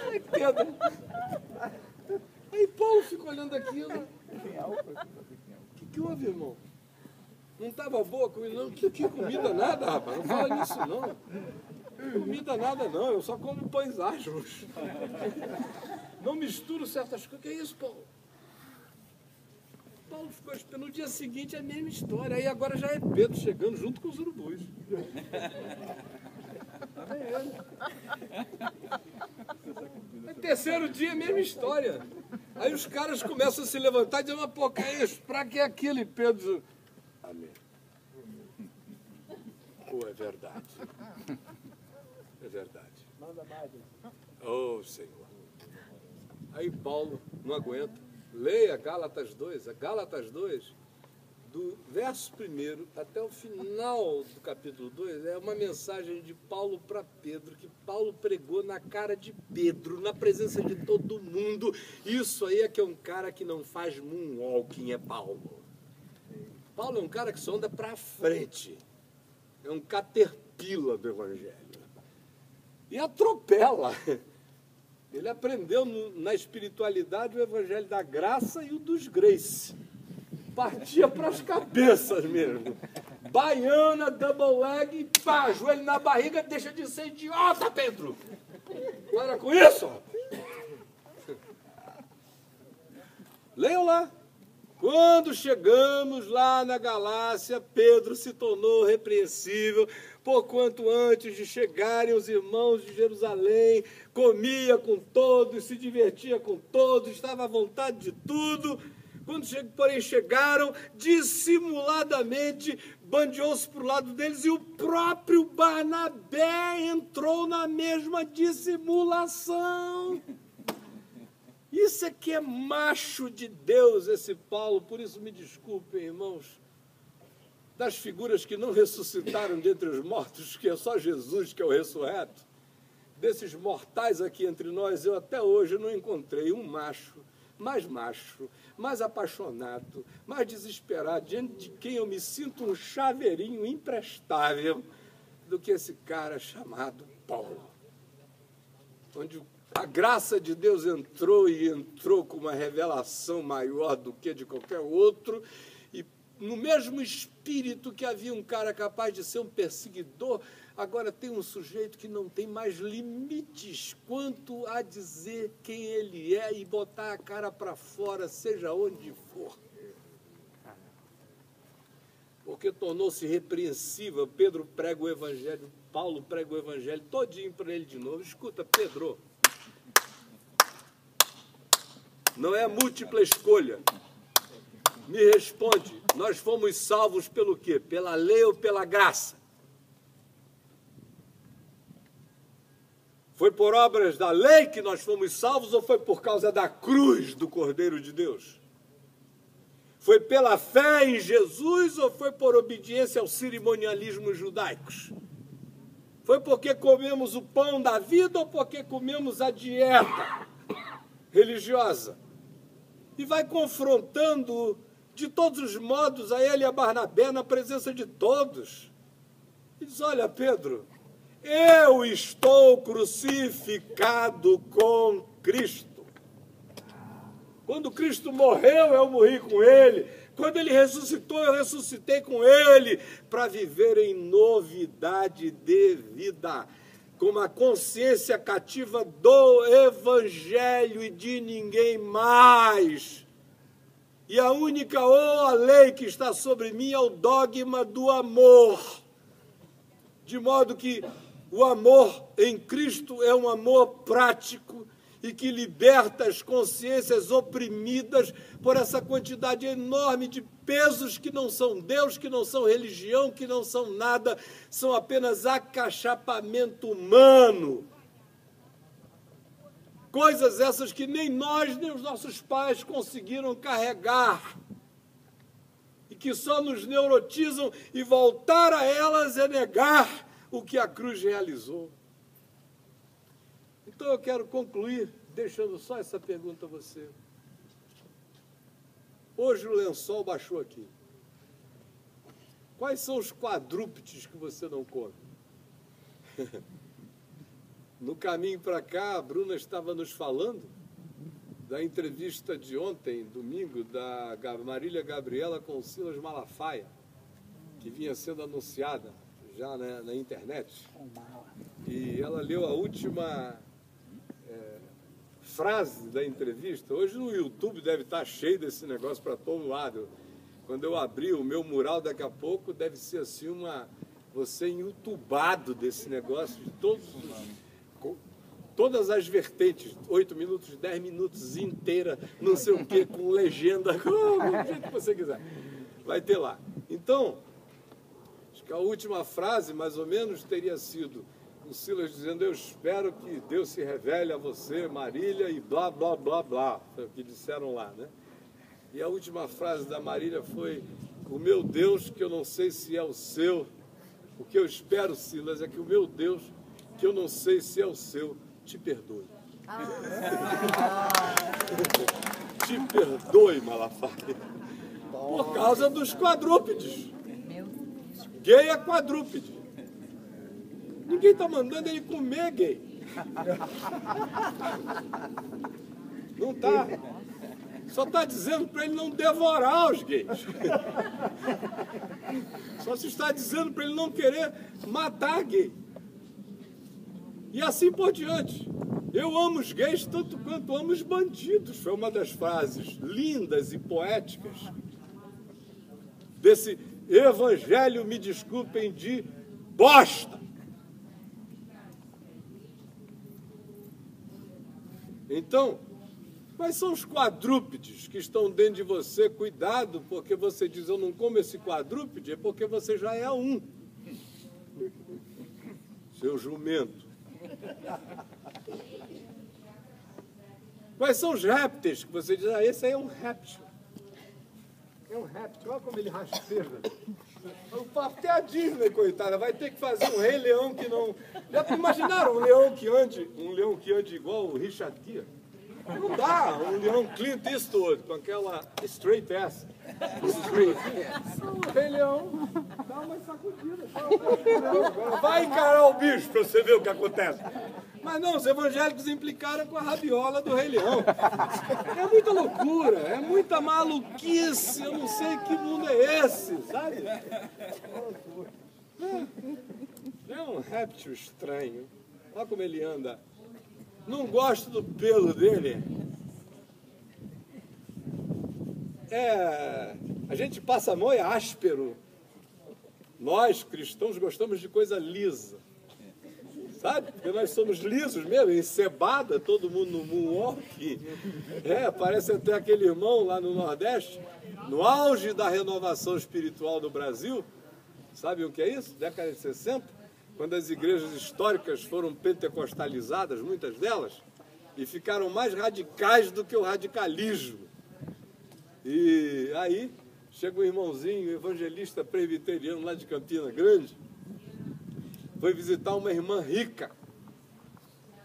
Ai, Pedro. Aí Paulo fica olhando aquilo. O que houve, irmão? Não estava boa com ele, não? Não, que comida nada, rapaz. Não fala nisso, não. Comida nada, não. Eu só como pães asmos. Não misturo certas coisas. Que é isso, Paulo? Paulo ficou esperando. No dia seguinte é a mesma história. Aí agora já é Pedro chegando junto com os urubus. No terceiro dia, a mesma história. Aí os caras começam a se levantar e dizem, mas pô, que é isso? Pra que aquilo? E Pedro diz, amém. Pô, é verdade. É verdade. Manda mais. Oh, Senhor. Aí Paulo não aguenta. Leia Gálatas 2. A Gálatas 2, do verso 1 até o final do capítulo 2, é uma mensagem de Paulo para Pedro, que Paulo pregou na cara de Pedro, na presença de todo mundo. Isso aí é que é um cara que não faz moonwalking, é Paulo. Paulo é um cara que só anda para frente. É um caterpillar do Evangelho. E atropela. Ele aprendeu na espiritualidade o Evangelho da graça e o dos grace. Partia para as cabeças mesmo. Baiana, double leg, pá, joelho na barriga, deixa de ser idiota, Pedro. Para com isso. Leiam lá. Quando chegamos lá na Galácia, Pedro se tornou repreensível, porquanto antes de chegarem os irmãos de Jerusalém, comia com todos, se divertia com todos, estava à vontade de tudo. Quando, porém, chegaram, dissimuladamente, bandeou-se para o lado deles e o próprio Barnabé entrou na mesma dissimulação. Isso é que é macho de Deus, esse Paulo. Por isso, me desculpem, irmãos, das figuras que não ressuscitaram dentre os mortos, que é só Jesus que é o ressurreto. Desses mortais aqui entre nós, eu até hoje não encontrei um macho, mais apaixonado, mais desesperado, diante de quem eu me sinto um chaveirinho imprestável, do que esse cara chamado Paulo. Onde a graça de Deus entrou e entrou com uma revelação maior do que de qualquer outro, e no mesmo espírito que havia um cara capaz de ser um perseguidor, agora tem um sujeito que não tem mais limites quanto a dizer quem ele é e botar a cara para fora, seja onde for. Porque tornou-se repreensível. Pedro prega o Evangelho, Paulo prega o Evangelho todinho para ele de novo. Escuta, Pedro, não é múltipla escolha. Me responde, nós fomos salvos pelo quê? Pela lei ou pela graça? Foi por obras da lei que nós fomos salvos ou foi por causa da cruz do Cordeiro de Deus? Foi pela fé em Jesus ou foi por obediência aos cerimonialismos judaicos? Foi porque comemos o pão da vida ou porque comemos a dieta religiosa? E vai confrontando de todos os modos a ele e a Barnabé na presença de todos. E diz, olha, Pedro, eu estou crucificado com Cristo. Quando Cristo morreu, eu morri com ele. Quando ele ressuscitou, eu ressuscitei com ele, para viver em novidade de vida, com uma consciência cativa do Evangelho e de ninguém mais. E a única lei que está sobre mim é o dogma do amor. De modo que o amor em Cristo é um amor prático e que liberta as consciências oprimidas por essa quantidade enorme de pesos que não são Deus, que não são religião, que não são nada, são apenas acachapamento humano. Coisas essas que nem nós, nem os nossos pais conseguiram carregar e que só nos neurotizam, e voltar a elas é negar o que a cruz realizou. Então eu quero concluir deixando só essa pergunta a você. Hoje o lençol baixou aqui. Quais são os quadrúpedes que você não come? No caminho para cá, a Bruna estava nos falando da entrevista de ontem, domingo, da Marília Gabriela com o Silas Malafaia. que vinha sendo anunciada já na internet. E ela leu a última frase da entrevista. Hoje no YouTube deve estar cheio desse negócio para todo lado. Quando eu abrir o meu mural daqui a pouco, deve ser assim você entubado desse negócio de todas as vertentes, 8 minutos, 10 minutos inteira, não sei o que, com legenda, do jeito que você quiser. Vai ter lá. Então, acho que a última frase, mais ou menos, teria sido o Silas dizendo: eu espero que Deus se revele a você, Marília, e blá, blá, blá, blá. Foi o que disseram lá, né? E a última frase da Marília foi: o meu Deus, que eu não sei se é o seu. O que eu espero, Silas, é que o meu Deus, que eu não sei se é o seu, te perdoe. Te perdoe, Malafaia. Por causa dos quadrúpedes. Gay é quadrúpede. Ninguém está mandando ele comer gay. Não está. Só está dizendo para ele não devorar os gays. Só se está dizendo para ele não querer matar gay. E assim por diante. Eu amo os gays tanto quanto amo os bandidos. Foi uma das frases lindas e poéticas desse evangelho, me desculpem, de bosta. Então, quais são os quadrúpedes que estão dentro de você? Cuidado, porque você diz: eu não como esse quadrúpede, é porque você já é um. Seu jumento. Quais são os répteis que você diz: ah, esse aí é um réptil. É um réptil, olha como ele rasteja. Até a Disney, coitada, vai ter que fazer um Rei Leão que não... Já imaginaram um leão que ande igual o Richard Gere? Não dá, um leão Clint Eastwood com aquela straight ass. O Rei Leão dá uma sacudida. Vai encarar o bicho para você ver o que acontece. Mas não, os evangélicos implicaram com a rabiola do Rei Leão. É muita loucura, é muita maluquice, eu não sei que mundo é esse, sabe? É um réptil estranho. Olha como ele anda. Não gosto do pelo dele. A gente passa a mão, é áspero. Nós, cristãos, gostamos de coisa lisa. Sabe? Porque nós somos lisos mesmo, encebada, todo mundo no moonwalk. Parece até aquele irmão lá no Nordeste, no auge da renovação espiritual do Brasil. Sabe o que é isso? Década de 60, quando as igrejas históricas foram pentecostalizadas, muitas delas, e ficaram mais radicais do que o radicalismo. E aí chega um irmãozinho, evangelista presbiteriano lá de Campina Grande, foi visitar uma irmã rica.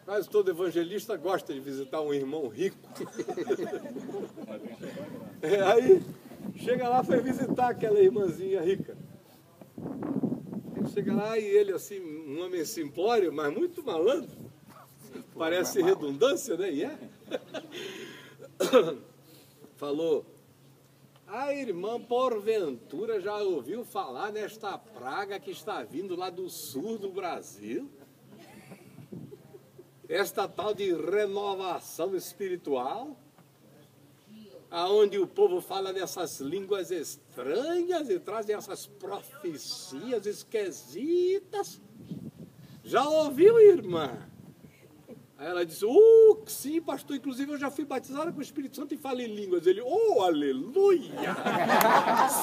Quase todo evangelista gosta de visitar um irmão rico. Aí chega lá, foi visitar aquela irmãzinha rica. Chega lá e ele, assim, um homem simplório, mas muito malandro. Parece redundância, né? E é. Falou: a irmã, porventura, já ouviu falar nesta praga que está vindo lá do sul do Brasil? Esta tal de renovação espiritual, aonde o povo fala nessas línguas estranhas e trazem essas profecias esquisitas. Já ouviu, irmã? Aí ela disse: sim, pastor, inclusive eu já fui batizada com o Espírito Santo e falo em línguas. Ele: aleluia!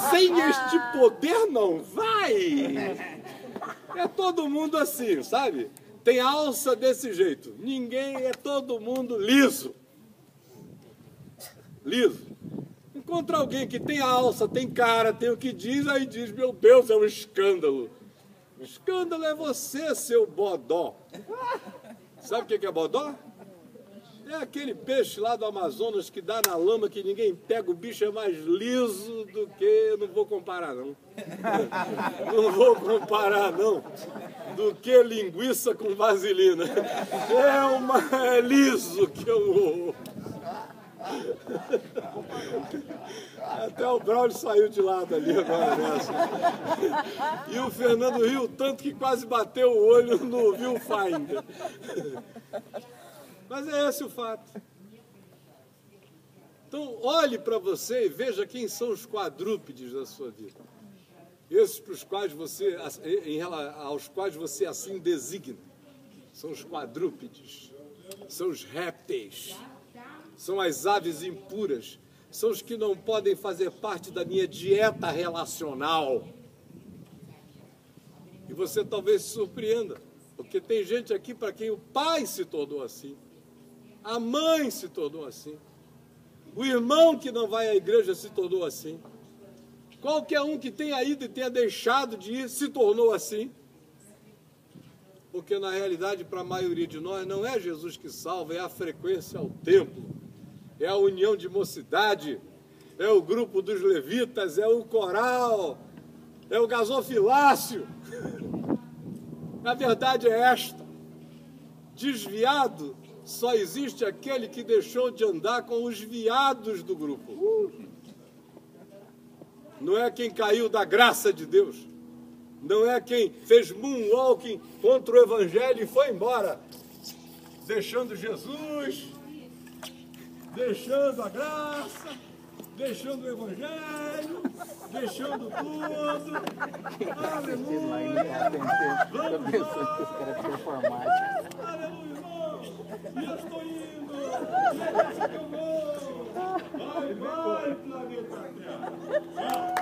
Sem este poder não vai! É todo mundo assim, sabe? Tem alça desse jeito. Ninguém, é todo mundo liso. Liso. Encontra alguém que tem alça, tem cara, tem o que diz, aí diz: meu Deus, é um escândalo. O escândalo é você, seu bodó. Sabe o que é bodó? É aquele peixe lá do Amazonas que dá na lama, que ninguém pega, o bicho é mais liso do que... Não vou comparar, não. Não vou comparar, não. Do que linguiça com vaselina. É liso que eu... Até o Braulio saiu de lado ali agora nessa. E o Fernando riu tanto que quase bateu o olho no viewfinder. Mas é esse o fato. Então, olhe para você e veja quem são os quadrúpedes da sua vida. Esses aos quais você assim designa. São os quadrúpedes, são os répteis, são as aves impuras, são os que não podem fazer parte da minha dieta relacional. E você talvez se surpreenda, porque tem gente aqui para quem o pai se tornou assim, a mãe se tornou assim, o irmão que não vai à igreja se tornou assim, qualquer um que tenha ido e tenha deixado de ir se tornou assim. Porque na realidade, para a maioria de nós, não é Jesus que salva, é a frequência ao templo, é a união de mocidade, é o grupo dos levitas, é o coral, é o gasofilácio. A verdade é esta: desviado só existe aquele que deixou de andar com os viados do grupo. Não é quem caiu da graça de Deus. Não é quem fez moonwalking contra o Evangelho e foi embora, deixando Jesus, deixando a graça, deixando o Evangelho, deixando tudo. Aleluia! Vamos lá! Aleluia, irmão! E eu estou indo! E eu vou! Vai, planeta Terra!